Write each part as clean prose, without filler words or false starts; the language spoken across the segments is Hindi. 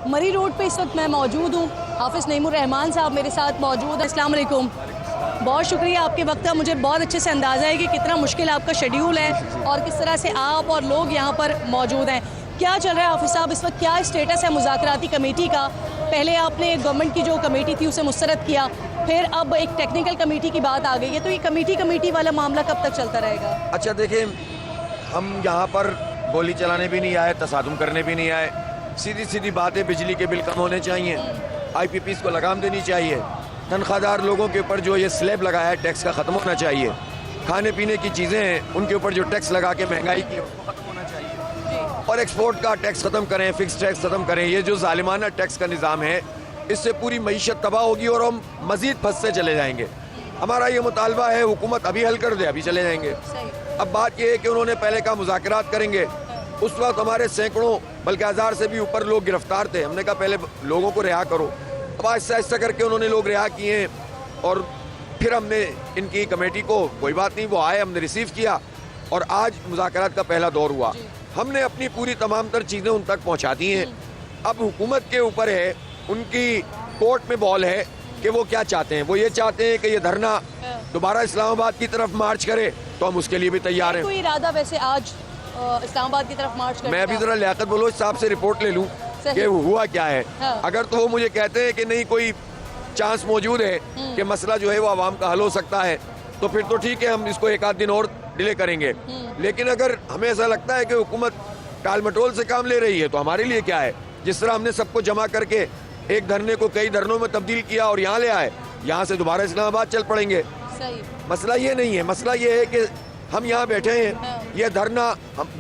मरी रोड पे इस वक्त मैं मौजूद हूँ। हाफिज़ नईमुर्रहमान साहब मेरे साथ मौजूद हैं। अस्सलाम वालेकुम। बहुत शुक्रिया आपके वक्त का। मुझे बहुत अच्छे से अंदाज़ा है कि कितना मुश्किल आपका शेड्यूल है और किस तरह से आप और लोग यहाँ पर मौजूद हैं। क्या चल रहा है हाफिज़ साहब इस वक्त, क्या स्टेटस है मुज़ाकराती कमेटी का? पहले आपने गवर्नमेंट की जो कमेटी थी उसे मुस्तरद किया, फिर अब एक टेक्निकल कमेटी की बात आ गई है, तो ये कमेटी वाला मामला कब तक चलता रहेगा? अच्छा देखिए, हम यहाँ पर गोली चलाने भी नहीं आए, तसादुम करने भी नहीं आए। सीधी सीधी बातें, बिजली के बिल कम होने चाहिए, IPPs को लगाम देनी चाहिए, तनख्वाहदार लोगों के ऊपर जो ये स्लैब लगाया है टैक्स का ख़त्म होना चाहिए, खाने पीने की चीज़ें हैं उनके ऊपर जो टैक्स लगा के महंगाई की उसको ख़त्म होना चाहिए, और एक्सपोर्ट का टैक्स ख़त्म करें, फिक्स टैक्स ख़त्म करें। ये जो जालिमाना टैक्स का निज़ाम है इससे पूरी मईशत तबाह होगी और हम मज़ीद फंसते चले जाएंगे। हमारा ये मुतालबा है, हुकूमत अभी हल कर दे, अभी चले जाएंगे। अब बात ये है कि उन्होंने पहले कहा मुज़ाकरात करेंगे, उस वक्त हमारे सैकड़ों बल्कि हज़ार से भी ऊपर लोग गिरफ्तार थे। हमने कहा पहले लोगों को रिहा करो। अब आहिस्ता आहिस्ता करके उन्होंने लोग रिहा किए और फिर हमने इनकी कमेटी को, कोई बात नहीं, वो आए, हमने रिसीव किया और आज मुज़ाकरात का पहला दौर हुआ। हमने अपनी पूरी तमाम तर चीज़ें उन तक पहुँचा दी हैं। अब हुकूमत के ऊपर है, उनकी कोर्ट में बॉल है कि वो क्या चाहते हैं। वो ये चाहते हैं कि ये धरना दोबारा इस्लामाबाद की तरफ मार्च करे तो हम उसके लिए भी तैयार हैं। कोई इरादा वैसे आज इस्लामाबाद की तरफ मार्च करने मैं अभी ज़रा लियाकत बलोच साहब से रिपोर्ट ले लूँ कि हुआ क्या है। अगर तो वो मुझे कहते हैं कि नहीं, कोई चांस मौजूद है कि मसला जो है वो आवाम का हल हो सकता है, तो फिर तो ठीक है, हम इसको एक आध दिन और डिले करेंगे। लेकिन अगर हमें ऐसा लगता है कि हुकूमत टाल मटोल से काम ले रही है तो हमारे लिए क्या है। जिस तरह हमने सबको जमा करके एक धरने को कई धरनों में तब्दील किया और यहाँ ले आए, यहाँ से दोबारा इस्लामाबाद चल पड़ेंगे। सही। मसला ये नहीं है, मसला ये है कि हम यहाँ बैठे हैं, ये धरना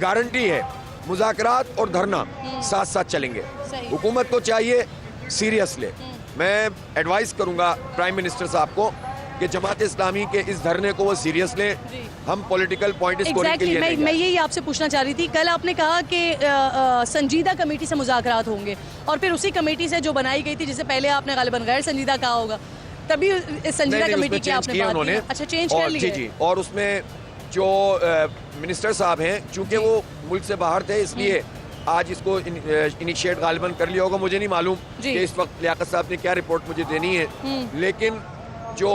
गारंटी है, मुज़ाकरात और धरना साथ साथ चलेंगे। हुकूमत को चाहिए सीरियस ले। मैं एडवाइस करूँगा प्राइम मिनिस्टर साहब को कि जमात इस्लामी के इस धरने को वो सीरियस लें। हम पॉलिटिकल पॉइंट स्कोरिंग के लिए नहीं मैं यही आपसे पूछना चाह रही थी। कल आपने कहा कि संजीदा कमेटी से मुज़ाकरात होंगे और फिर उसी कमेटी से जो बनाई गई थी, जिसे पहले आपने गालिबन गैर संजीदा कहा होगा, तभी संजीदा कमेटी की आपने बात की। अच्छा, चेंज कर लिया। जी, और उसमें जो मिनिस्टर साहब हैं, चूँकि वो मुल्क से बाहर थे, इसलिए आज इसको इनिशिएट गालिबन कर लिया होगा। मुझे नहीं मालूम कि इस वक्त लियाकत साहब ने क्या रिपोर्ट मुझे देनी है, लेकिन जो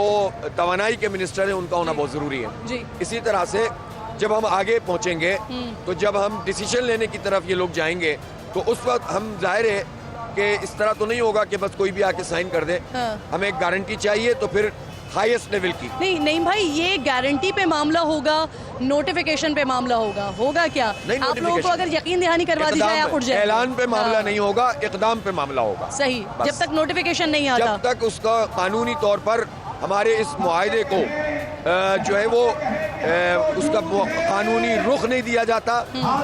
तवानाई के मिनिस्टर हैं उनका होना बहुत ज़रूरी है। इसी तरह से जब हम आगे पहुंचेंगे तो जब हम डिसीजन लेने की तरफ ये लोग जाएंगे तो उस वक्त हम, जाहिर है कि इस तरह तो नहीं होगा कि बस कोई भी आके साइन कर दे। हमें एक गारंटी चाहिए, तो फिर हाईएस्ट लेवल की। नहीं भाई, ये गारंटी पे मामला होगा, नोटिफिकेशन पे मामला होगा क्या? आप लोगों को अगर यकीन दहानी करवा दी जाए आप उठ जाए। ऐलान पे मामला नहीं होगा, इक़दाम पे मामला होगा। सही, जब तक नोटिफिकेशन नहीं आता, जब तक उसका कानूनी तौर पर हमारे इस मुआहदे को जो है वो उसका कानूनी रुख नहीं दिया जाता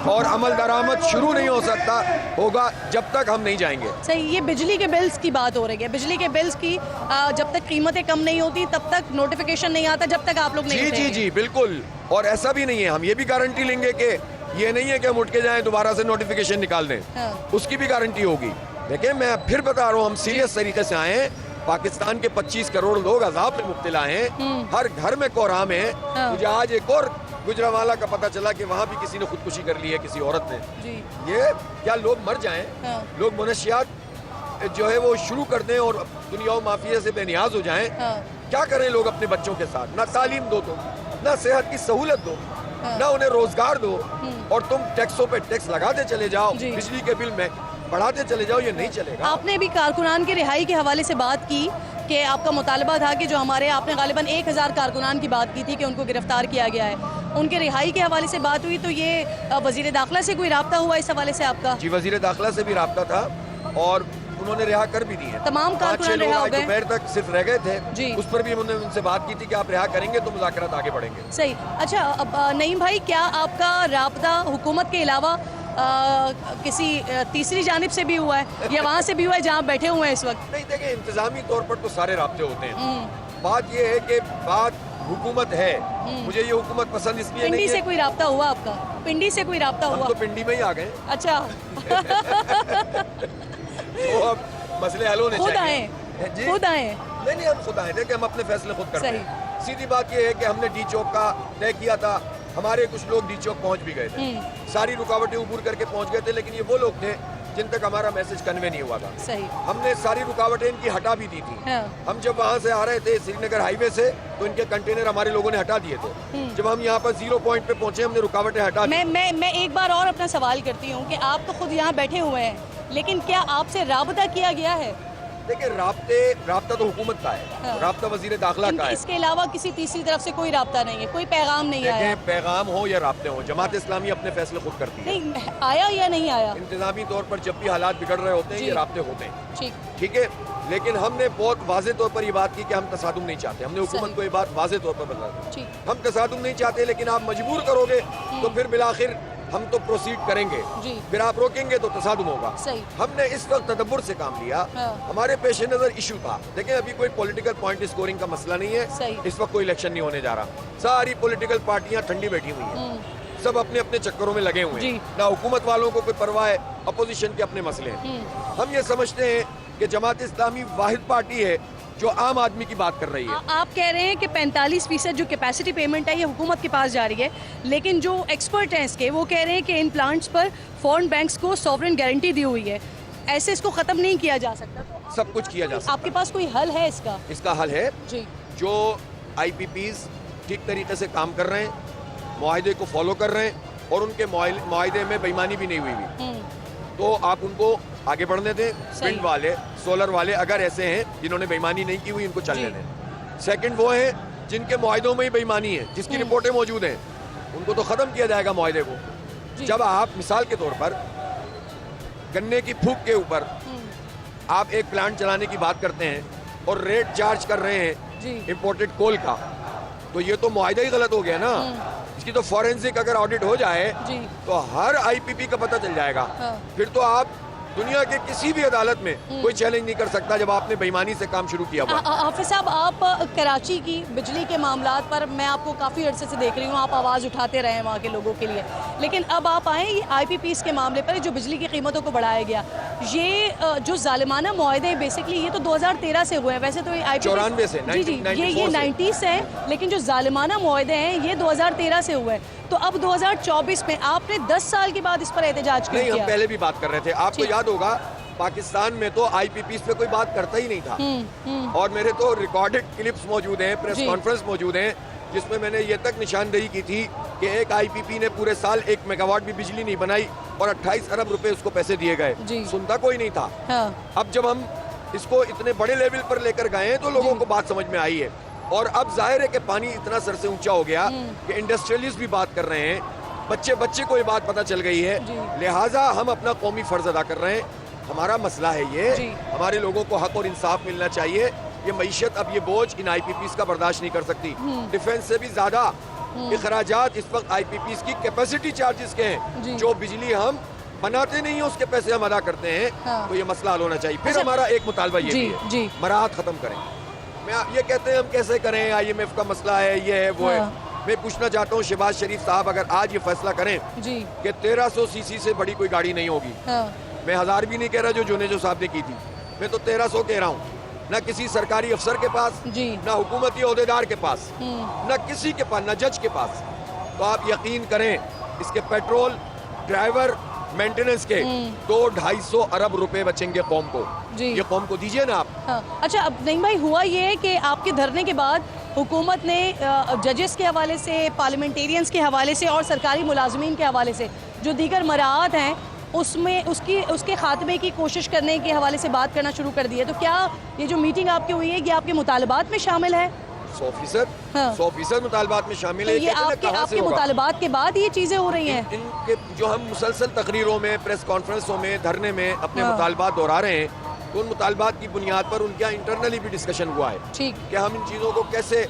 और अमल दरामद शुरू नहीं हो सकता होगा, जब तक हम नहीं जाएंगे। सही। ये बिजली के बिल्स की बात हो रही है, बिजली के बिल्स की जब तक कीमतें कम नहीं होती तब तक नोटिफिकेशन नहीं आता, जब तक आप लोग नहीं। जी बिल्कुल। और ऐसा भी नहीं है, हम ये भी गारंटी लेंगे कि ये नहीं है कि हम उठ के जाएं दोबारा से नोटिफिकेशन निकाल दें, उसकी भी गारंटी होगी। देखिए, मैं फिर बता रहा हूँ, हम सीरियस तरीके से आए हैं। पाकिस्तान के 25 करोड़ लोग अज़ाब में मुब्तला हैं, हर घर में कोहराम है। मुझे आज एक और गुजरावाला का पता चला कि वहाँ भी किसी ने खुदकुशी कर ली है, किसी औरत ने। ये क्या लोग मर जाएं, लोग मनशियात जो है वो शुरू कर दें और दुनिया और माफिया से बेनियाज हो जाएं? क्या करें लोग अपने बच्चों के साथ? ना तालीम दो तुम, ना सेहत की सहूलत दो, ना उन्हें रोजगार दो, और तुम टैक्सों पे टैक्स लगाते चले जाओ, बिजली के बिल में बढ़ाते चले जाओ। ये नहीं चलेगा। आपने भी कारकुनान की रिहाई के हवाले से बात की कि आपका मुतालबा था कि जो हमारे, आपने गालिबन 1000 कारकुनान की बात की थी कि उनको गिरफ्तार किया गया है, उनके रिहाई के हवाले से बात हुई, तो ये वजीर दाखिला से कोई राब्ता हुआ इस हवाले से आपका? जी, वजीर दाखिला से भी राब्ता था और उन्होंने रिहा कर भी दिए। तमाम कारकुनान रिहा हो गए, दोपहर तक सिर्फ रह गए थे। उस पर भी हमने उनसे बात की थी कि आप रिहा करेंगे तो मुज़ाकरात आगे बढ़ेंगे। सही। अच्छा, अब नईम भाई, क्या आपका राब्ता हुकूमत के अलावा किसी तीसरी जानिब से भी हुआ है या वहाँ से भी हुआ है जहाँ बैठे हुए हैं इस वक्त? नहीं, देखिए, इंतजामी तौर पर तो सारे राब्ते होते हैं। बात ये है कि बात हुकूमत है, मुझे ये हुकूमत पसंद इसलिए नहीं है। पिंडी से कोई राब्ता हुआ आपका? पिंडी से कोई राब्ता हुआ? हम तो पिंडी में ही आ गए। अच्छा। तो अब मसले हल होने चाहिए। खुद आए? नहीं, हम खुद आए थे कि हम अपने फैसले खुद करते हैं। सीधी बात ये है कि हमने डी चौक का तय किया था, हमारे कुछ लोग डी चौक पहुंच भी गए थे, सारी रुकावटें उबूर करके पहुंच गए थे, लेकिन ये वो लोग थे जिन तक हमारा मैसेज कन्वे नहीं हुआ था। सही। हमने सारी रुकावटें इनकी हटा भी दी थी। हाँ। हम जब वहाँ से आ रहे थे श्रीनगर हाईवे से, तो इनके कंटेनर हमारे लोगों ने हटा दिए थे। जब हम यहाँ पर 0 पॉइंट पे पहुंचे, हमने रुकावटें हटा दी। मैं एक बार और अपना सवाल करती हूँ कि आप तो खुद यहाँ बैठे हुए हैं, लेकिन क्या आपसे राबता किया गया है? देखिए, राब्ता तो हुकूमत का है। हाँ। राब्ता वजीर दाखिला का है। इसके अलावा किसी तीसरी तरफ से कोई राब्ता नहीं है, कोई पैगाम नहीं आया? देखें, पैगाम हो या राब्ते हो, जमात इस्लामी अपने फैसले खुद करती है। नहीं आया या नहीं आया? इंतजामी तौर पर जब भी हालात बिगड़ रहे होते हैं, जी। ये राब्ते होते हैं। ठीक है, लेकिन हमने बहुत वाज़े तौर पर ये बात की कि हम तसादुम नहीं चाहते। हमने हुकूमत को ये बात वाज़े तौर पर बता दी, हम तसादुम नहीं चाहते, लेकिन आप मजबूर करोगे तो फिर बिलाखिर हम तो प्रोसीड करेंगे, फिर आप रोकेंगे तो तसादुम होगा। सही। हमने इस वक्त तदब्बुर से काम लिया। हमारे पेश नजर इशू था, देखें अभी कोई पॉलिटिकल पॉइंट स्कोरिंग का मसला नहीं है। इस वक्त कोई इलेक्शन नहीं होने जा रहा। सारी पॉलिटिकल पार्टियां ठंडी बैठी हुई हैं, सब अपने अपने चक्करों में लगे हुए हैं। ना हुकूमत वालों को कोई परवाह है, अपोजिशन के अपने मसले हैं। हम ये समझते हैं कि जमात इस्लामी वाहिद पार्टी है जो आम आदमी की बात कर रही है। आप कह रहे हैं कि 45% जो कैपेसिटी पेमेंट है ये हुकूमत के पास जा रही है, लेकिन जो एक्सपर्ट हैं इसके वो कह रहे हैं कि इन प्लांट्स पर फॉरेन बैंक्स को सॉवरेन गारंटी दी हुई है, ऐसे इसको खत्म नहीं किया जा सकता। तो सब कुछ किया जा सकता। आपके पास कोई हल है इसका? इसका हल है जी, जो IPPs ठीक तरीके से काम कर रहे हैं, मुआहदे को फॉलो कर रहे हैं, और उनके मुआहदे में बेईमानी भी नहीं हुई हुई, तो आप उनको आगे बढ़ने दें। विंड वाले, सोलर वाले अगर ऐसे हैं जिन्होंने बेईमानी नहीं की हुई, इनको चलने दें। सेकंड वो हैं जिनके मुआहदों में ही बेईमानी है, जिसकी रिपोर्टें मौजूद हैं, उनको तो ख़त्म किया जाएगा मुआहदे को। जब आप मिसाल के तौर पर गन्ने की फूक के ऊपर आप एक प्लांट चलाने की बात करते हैं और रेट चार्ज कर रहे हैं इम्पोर्टेड कोल का, तो ये तो मुआहदा ही गलत हो गया ना। इसकी तो फॉरेंसिक अगर ऑडिट हो जाए तो हर IPP का पता चल जाएगा। फिर तो आप दुनिया के किसी भी अदालत में कोई चैलेंज नहीं कर सकता जब आपने बेईमानी से काम शुरू किया हुआ। हाफिज साहब, आप कराची की बिजली के मामलात पर मैं आपको काफ़ी अरसे से देख रही हूँ, आप आवाज़ उठाते रहे वहाँ के लोगों के लिए, लेकिन अब आप आए ये IPPs के मामले पर, जो बिजली की कीमतों को बढ़ाया गया, ये जो जालिमाना मुआहदे बेसिकली ये तो 2013 से हुए हैं। वैसे तो ये IPPs 94 से, ये 90s से है, लेकिन जो जालिमाना मुआहदे हैं ये 2013 से हुए हैं। तो अब 2024 में आपने 10 साल के बाद इस पर एहतजाज क्यों किया? हम पहले भी बात कर रहे थे, आपको याद होगा पाकिस्तान में तो IPPs पे कोई बात करता ही नहीं था। और मेरे तो रिकॉर्डेड क्लिप्स मौजूद हैं, प्रेस कॉन्फ्रेंस मौजूद हैं, जिसमें मैंने ये तक निशानदेही की थी कि एक IPP ने पूरे साल 1 मेगावाट भी बिजली नहीं बनाई और 28 अरब रुपए उसको पैसे दिए गए। सुनता कोई नहीं था। अब जब हम इसको इतने बड़े लेवल पर लेकर गए हैं तो लोगों को बात समझ में आई है, और अब जाहिर है कि पानी इतना सर से ऊंचा हो गया कि इंडस्ट्रियलिस्ट भी बात कर रहे हैं, बच्चे को ये बात पता चल गई है, लिहाजा हम अपना कौमी फर्ज अदा कर रहे हैं। हमारा मसला है ये, हमारे लोगों को हक और इंसाफ मिलना चाहिए। ये मईशत अब ये बोझ इन IPPs का बर्दाश्त नहीं कर सकती। डिफेंस से भी ज्यादा अखराजात इस वक्त IPPs की कैपेसिटी चार्जेस के हैं, जो बिजली हम बनाते नहीं है उसके पैसे हम अदा करते हैं। तो ये मसला हल होना चाहिए। फिर हमारा एक मुतालबा ये भी है, मराहत खत्म करें। मैं ये कहते हैं हम कैसे करें, IMF का मसला है, ये है वो है। मैं पूछना चाहता हूँ शहबाज शरीफ साहब, अगर आज ये फैसला करें कि 1300 सीसी से बड़ी कोई गाड़ी नहीं होगी, मैं 1000 भी नहीं कह रहा जो जुनेजो साहब ने की थी, मैं तो 1300 कह रहा हूँ, ना किसी सरकारी अफसर के पास, ना हुकूमती ओहदेदार के पास, ना किसी के पास, ना जज के पास, तो आप यकीन करें इसके पेट्रोल, ड्राइवर, मेंटेनेंस के 200-250 अरब रुपए बचेंगे कौम को। ये कौम को दीजिए ना आप। अच्छा, अब नहीं भाई, हुआ ये है कि आपके धरने के बाद हुकूमत ने जजेस के हवाले से, पार्लियामेंटेरियंस के हवाले से और सरकारी मुलाजमीन के हवाले से जो दीगर मराहत हैं उसमें उसके खात्मे की कोशिश करने के हवाले से बात करना शुरू कर दी है। तो क्या ये जो मीटिंग आपकी हुई है ये आपके मुतालबात में शामिल है? 100% मुतालबात में शामिल है। ये आपके मुतालबात के बाद ये चीज़ें हो रही हैं? इनके जो हम मुसलसल तकरीरों में, प्रेस कॉन्फ्रेंसों में, धरने में अपने मुतालबात दोहरा रहे हैं, तो उन मुतालबात की बुनियाद पर उनके यहाँ इंटरनली भी डिस्कशन हुआ है कि हम इन चीज़ों को कैसे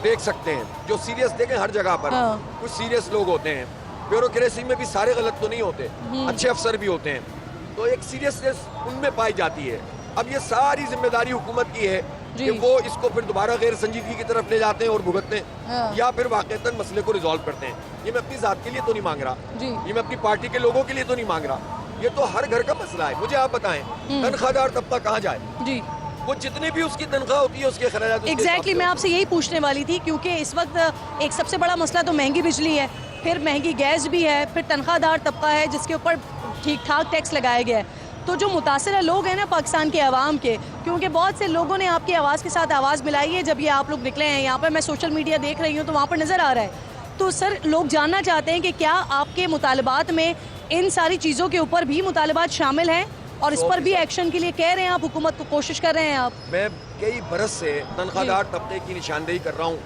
देख सकते हैं। जो सीरियस देखें, हर जगह पर कुछ सीरियस लोग होते हैं, ब्यूरोक्रेसी में भी सारे गलत तो नहीं होते, अच्छे अफसर भी होते हैं, तो एक सीरियसनेस उनमें पाई जाती है। अब ये सारी जिम्मेदारी हुकूमत की है कि वो इसको फिर दोबारा गैर संजीदगी की तरफ ले जाते हैं और भुगतते हैं, या फिर वाकईतन मसले को रिजॉल्व करते हैं। ये मैं अपनी जात के लिए तो नहीं मांग रहा, ये मैं अपनी पार्टी के लोगों के लिए तो नहीं मांग रहा, ये तो हर घर का मसला है। मुझे आप बताएं, तनख्वाहदार तबका कहाँ जाए? वो जितनी भी उसकी तनख्वाह होती है उसके खर्चात एग्जैक्टली मैं आपसे यही पूछने वाली थी, क्योंकि इस वक्त एक सबसे बड़ा मसला तो महंगी बिजली है, फिर महंगी गैस भी है, फिर तनख्वाहदार तबका है जिसके ऊपर ठीक ठाक टैक्स लगाया गया है। तो जो मुतासर लोग हैं ना पाकिस्तान के अवाम के, क्योंकि बहुत से लोगों ने आपकी आवाज़ के साथ आवाज़ मिलाई है जब ये आप लोग निकले हैं यहाँ पर, मैं सोशल मीडिया देख रही हूँ तो वहाँ पर नज़र आ रहा है। तो सर लोग जानना चाहते हैं कि क्या आपके मुतालबात में इन सारी चीज़ों के ऊपर भी मुतालबात शामिल हैं और इस पर भी एक्शन के लिए कह रहे हैं आप, हुकूमत को कोशिश कर रहे हैं आप? मैं कई बरस से तनख्वाहदार तबके की निशानदेही कर रहा हूँ।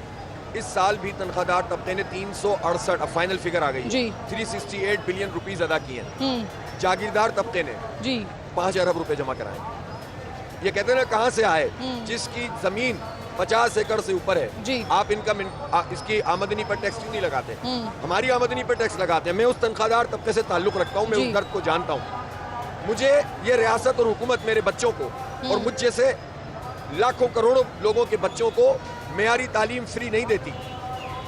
इस साल भी तनख्वाहदार तबके ने 368 फाइनल फिगर आ गई जी 368 बिलियन रुपीस अदा किए हैं। जागीरदार तबके ने जी 5 अरब रुपए जमा कराए। ये कहते हैं ना कहाँ से आए, जिसकी जमीन 50 एकड़ से ऊपर है जी। आप इनकम इसकी आमदनी पर टैक्स क्यों नहीं लगाते? हमारी आमदनी पर टैक्स लगाते हैं। मैं उस तनख्वाहदार तबके से ताल्लुक रखता हूँ, मैं जी। उस दर्द को जानता हूँ। मुझे ये रियासत और हुकूमत मेरे बच्चों को और मुझ जैसे लाखों करोड़ों लोगों के बच्चों को मेयारी तालीम फ्री नहीं देती,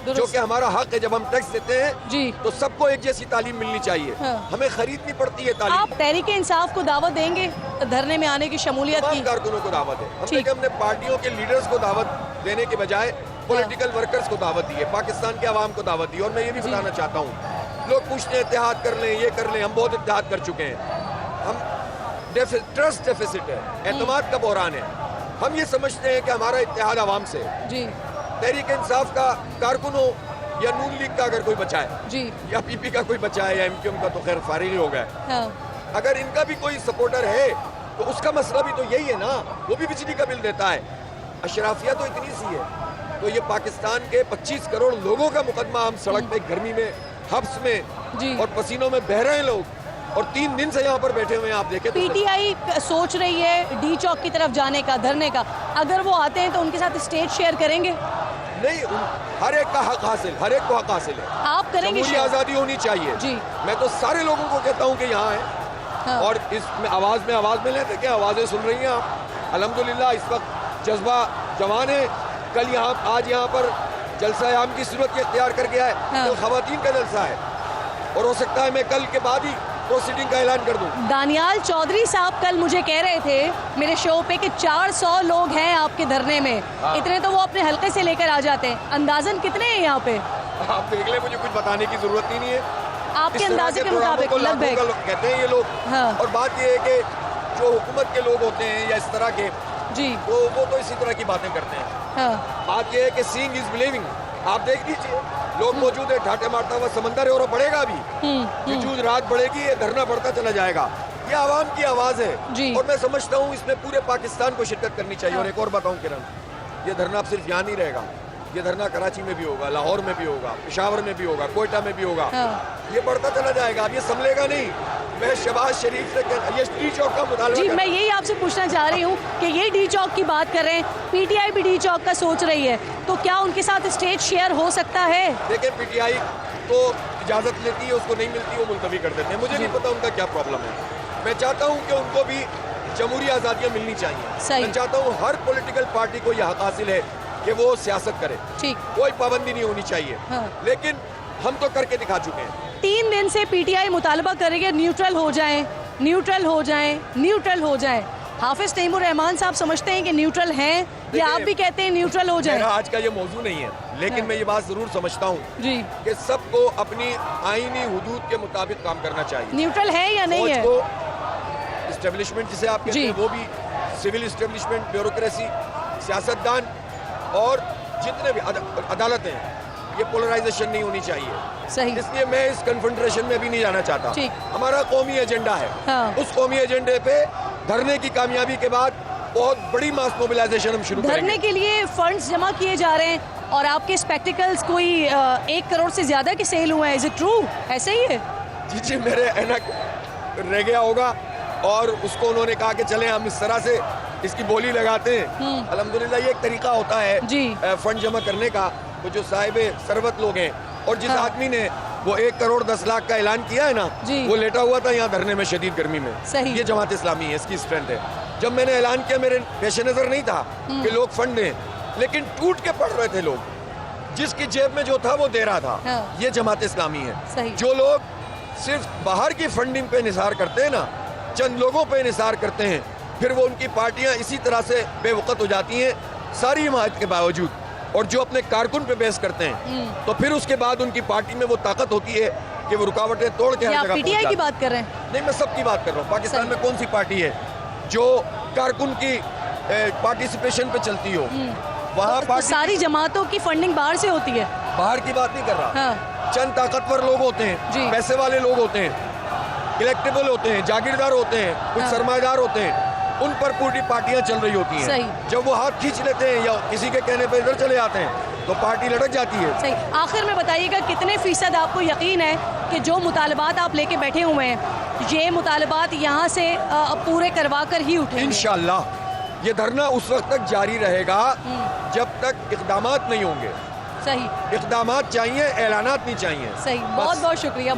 जो कि हमारा हक है। जब हम टैक्स देते हैं जी तो सबको एक जैसी तालीम मिलनी चाहिए। हाँ। हमें खरीदनी पड़ती है तालीम। आप तहरीक इंसाफ को दावत देंगे धरने में आने की शमूलियत तमाम की? कारकुनों को दावत है। हमने ठीक। कि हमने पार्टियों के लीडर्स को दावत देने के बजाय पॉलिटिकल वर्कर्स को दावत दी है, पाकिस्तान के आवाम को दावत दी। और मैं ये भी बताना चाहता हूँ, लोग पूछते हैं इत्तेहाद कर लें, ये कर लें। हम बहुत इत्तेहाद कर चुके हैं। हम ट्रस्ट डेफिसिट है, एतमाद का बहरान है। हम ये समझते हैं कि हमारा इत्तेहाद आवाम से है। जी तहरीक इंसाफ का कारकुन हो या नून लीग का अगर कोई बचा है जी या पीपी का कोई बचा है या एमक्यूएम का, तो खैर फारिग ही हो गया है। हाँ अगर इनका भी कोई सपोर्टर है तो उसका मसला भी तो यही है ना, वो भी बिजली का बिल देता है। अशराफिया तो इतनी सी है। तो ये पाकिस्तान के 25 करोड़ लोगों का मुकदमा, हम सड़क पे गर्मी में हब्स में जी। और पसीनों में बह रहे हैं लोग, और 3 दिन से यहाँ पर बैठे हुए हैं। आप देखें तो पीटीआई सोच रही है डी चौक की तरफ जाने का, धरने का। अगर वो आते हैं तो उनके साथ स्टेज शेयर करेंगे? नहीं, हर एक का हक हासिल, हर एक को हक हासिल है। आप करेंगे जमहूरी शेयर? आज़ादी होनी चाहिए जी। मैं तो सारे लोगों को कहता हूँ कि यहाँ है। हाँ। और इसमें आवाज़ में लेते क्या आवाज़ें सुन रही हैं आप? अल्हम्दुलिल्लाह इस वक्त जज्बा जवान है। कल आज यहाँ पर जलसा आम की सूरत इख्तियार कर गया है। हाँ। कल खवातीन का जलसा है और हो सकता है मैं कल के बाद ही प्रोसीडिंग का ऐलान कर दूं। दानियाल चौधरी साहब कल मुझे कह रहे थे मेरे शो पे कि 400 लोग हैं आपके धरने में। हाँ। इतने तो वो अपने हल्के से लेकर आ जाते हैं। अंदाजन कितने हैं यहाँ पे? आप देख ले, मुझे कुछ बताने की जरूरत ही नहीं है। आपके इस तरह अंदाजे के प्रोग्रामों मुताबिक को लाखों लगभग? का लोग कहते हैं ये लोग। हाँ। और बात ये है कि जो हुकूमत के लोग होते हैं या इस तरह के, जी वो तो इसी तरह की बातें करते हैं। हाँ बात ये है कि सीइंग इज बिलीविंग। आप देख लीजिए, लोग मौजूद है, ठाटे मारता हुआ समंदर है और वो बढ़ेगा भी। जूझ रात बढ़ेगी, ये धरना बढ़ता चला जाएगा। ये आवाम की आवाज जी। है और मैं समझता हूँ इसमें पूरे पाकिस्तान को शिरकत करनी चाहिए। हाँ। और एक और बताऊँ किरण, ये धरना अब सिर्फ यहाँ नहीं रहेगा। ये धरना कराची में भी होगा, लाहौर में भी होगा, पेशावर में भी होगा, कोयटा में भी होगा। हाँ। ये बढ़ता चला जाएगा, अब ये संभलेगा नहीं। मैं शहबाज शरीफ से ये डी चौक का मुतालबा जी, कर- मैं यही आपसे पूछना चाह रही हूँ कि ये डी चौक की बात कर रहे हैं, पीटीआई भी डी चौक का सोच रही है, तो क्या उनके साथ स्टेज शेयर हो सकता है? देखिए, पीटीआई तो इजाजत लेती है, उसको नहीं मिलती वो मुलतवी कर देते हैं। मुझे नहीं पता उनका क्या प्रॉब्लम है। मैं चाहता हूँ कि उनको भी जमहूरी आज़ादियाँ मिलनी चाहिए। सही। मैं चाहता हूँ हर पॉलिटिकल पार्टी को यह हक हासिल है कि वो सियासत करे, ठीक। कोई पाबंदी नहीं होनी चाहिए। हाँ। लेकिन हम तो करके दिखा चुके हैं। 3 दिन से पीटीआई मुतालबा करेगी न्यूट्रल हो जाएं, न्यूट्रल हो जाएं, न्यूट्रल हो जाएं। हाफिज तैमूर रहमान साहब समझते हैं कि न्यूट्रल हैं या आप भी कहते हैं न्यूट्रल हो जाएं? मेरा आज का ये मौजू नहीं है, लेकिन हाँ। मैं ये बात जरूर समझता हूँ जी, कि सबको अपनी आईनी हुदूद के मुताबिक काम करना चाहिए। न्यूट्रल है या नहीं है? इस्टेब्लिशमेंट जिसे आप कहते जी। हैं, वो भी सिविल इस्टेब्लिशमेंट, ब्यूरोक्रेसी, सियासतदान और जितने भी अदालतें हैं, ये पोलराइजेशन नहीं होनी चाहिए। सही। इसलिए मैं इस कन्फ्रंटेशन में भी नहीं जाना चाहता। ठीक। हमारा कौमी एजेंडा है। हाँ। उस कौमी एजेंडे पे धरने की कामयाबी के बाद बहुत बड़ी मास मोबिलाइजेशन हम शुरू धरने करेंगे। के लिए फंड्स जमा किए जा रहे हैं और आपके स्पेक्टिकल्स कोई 1 करोड़ से ज्यादा के सेल हुए हैं। Is it true? ऐसे ही है? जी जी, मेरे ऐनक रह गया होगा और उसको उन्होंने कहा कि चलें हम इस तरह से इसकी बोली लगाते हैं। अल्हम्दुलिल्लाह ये एक तरीका होता है जी। फंड जमा करने का। तो जो साहिब सरवत लोग हैं और जिस हाँ। आदमी ने वो 1 करोड़ 10 लाख का ऐलान किया है ना, जी। वो लेटा हुआ था यहाँ धरने में शदीद गर्मी में। सही। ये जमात इस्लामी है, इसकी स्ट्रेंथ है। जब मैंने ऐलान किया, मेरे पेश नजर नहीं था कि लोग फंड दें, लेकिन टूट के पड़ रहे थे लोग। जिसकी जेब में जो था वो दे रहा था। हाँ। ये जमात इस्लामी है। सही। जो लोग सिर्फ बाहर की फंडिंग पे निसार करते हैं ना, चंद लोगों पे निसार करते हैं, फिर वो उनकी पार्टियां इसी तरह से बेवकत हो जाती हैं सारी हिमायत के बावजूद। और जो अपने कारकुन पे बेस करते हैं, तो फिर उसके बाद उनकी पार्टी में वो ताकत होती है कि वो रुकावटें तोड़ के ये हर आप जगह पहुंच पीटीआई की जाते हैं। बात कर रहे हैं? नहीं, मैं सबकी बात कर रहा हूँ। पाकिस्तान सही। में कौन सी पार्टी है जो कारकुन की पार्टिसिपेशन पे चलती हो? वहाँ तो पार्टी सारी जमातों की फंडिंग बाहर से होती है। बाहर की बात नहीं कर रहा। हाँ। चंद ताकतवर लोग होते जी। हैं, पैसे वाले लोग होते हैं, इलेक्टेबल होते हैं, जागीरदार होते हैं, कुछ हाँ। सरमायादार होते हैं, उन पर पूरी पार्टियां चल रही होती हैं। सही। जब वो हाथ खींच लेते हैं या किसी के कहने पर इधर चले आते हैं तो पार्टी लटक जाती है। सही। आखिर में बताइएगा कितने फीसद आपको यकीन है कि जो मुतालबात आप लेके बैठे हुए हैं ये मुतालबात यहाँ से पूरे करवा कर ही उठेंगे? इंशाल्लाह ये धरना उस वक्त तक जारी रहेगा जब तक इक़दामात नहीं होंगे। सही। इक़दामात चाहिए, ऐलानात नहीं चाहिए। सही। बस। बहुत बहुत शुक्रिया।